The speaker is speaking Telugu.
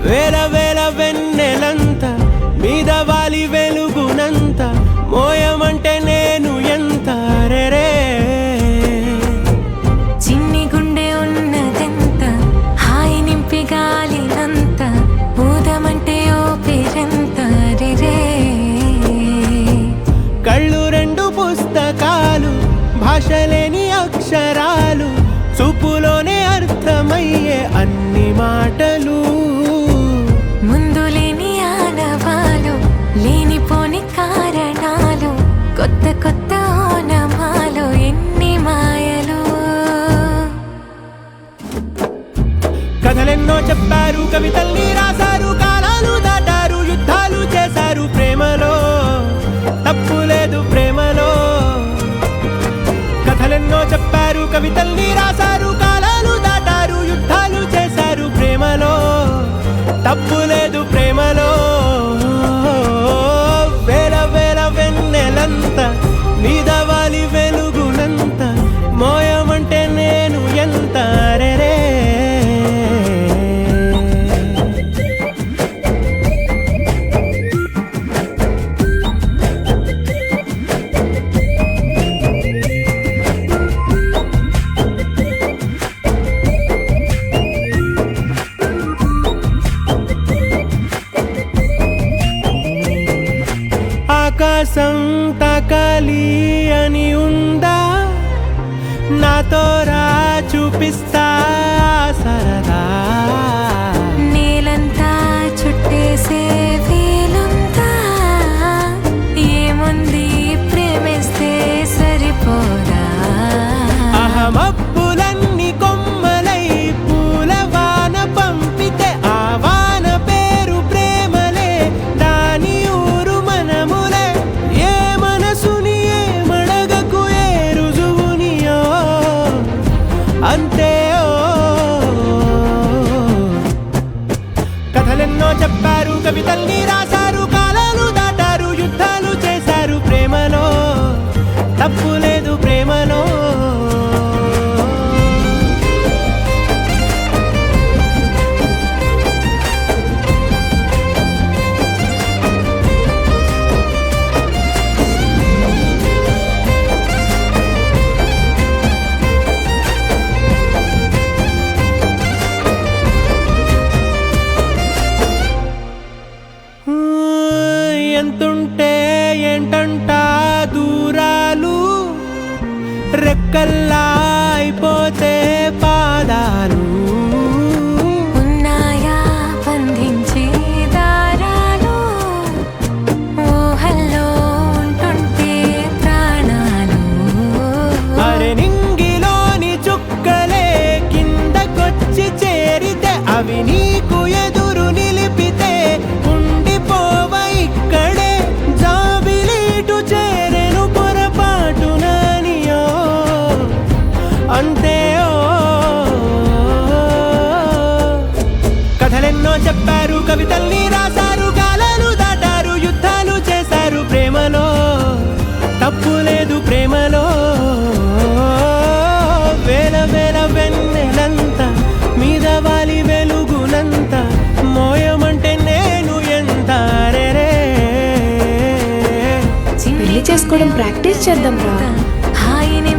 వేల వేల వెన్నెలంత మీద వాలి వెలుగునంత మోయమంటే నేను ఎంత రే చిన్ని గుండె ఉన్నదెంత హాయి నింపి గాలినంత ఊదమంటే ఓపిరెంత రే కళ్ళు రెండు పుస్తకాలు భాషలేని అక్షరాలు చూపులోనే అర్థమయ్యే అన్ని మాటలు ముందు లేని ఆనవాలు లేనిపోని కారణాలు కొత్త కొత్త ఓనమాలు ఎన్ని మాయలు కథలెన్నో చెప్పారు కవితల్ని రాశారు కాలాలు దాటారు యుద్ధాలు చేశారు ప్రేమలో తప్పు లేదు ప్రేమలో కథలెన్నో చెప్పారు కవితల్ని రాశారు కాలాలు దాటారు యుద్ధాలు చేశారు ప్రేమలో తప్పు లేదు ప్రేమలో వేల వేల వెన్నెలంత మీద వాలి వెలుగునంత మోయమంటే నేను ఎంత రే ఆకాశం తాకాలి అని ఉందా నాతో రా చూపిస్తా సరదా నేలంతా చుట్టేసే వీలుందా ఏముంది ప్రేమిస్తే సరిపోదా అహమప్పులన్నీ కొమ్మలై పూల వాన పంపితే ఆ వాన పేరు ప్రేమలే దాని ఊరు మనములే ఏ మనసుని ఏ మడగకు ఏ రుజువునియో అంతే కథలెన్నో చెప్పారు కవితల్ని రాశారు కాలాలు దాటారు యుద్ధాలు చేశారు ప్రేమలో తప్పు లేదు ప్రేమలో ఎంతుంటే ఏంటంట దూరాలు రెక్కల్లా అయిపోతే పాదాలు ఉన్నాయా బంధించే దారాలు ఊహల్లో ఉంటుంటే ప్రాణాలు అరే నింగిలోని చుక్కలే కిందకొచ్చి చేరితే అవి నీకు ఎదురు నిలిపితే ఉండిపోవ ఇక్కడే జాబిలీటు చేరెను పొరపాటు నానియో అంతే కథలెన్నో చెప్పారు కవితల్ని రాశారు కాలాలు దాటారు యుద్ధాలు చేశారు ప్రేమలో తప్పు లేదు ప్రేమలో వేల వేల వెన్నెలంత మీద వాలి వెలుగునంత మోయమంటే నేను ఎంత రే పెళ్లి చేసుకోవడం ప్రాక్టీస్ చేద్దాం రా. హాయిని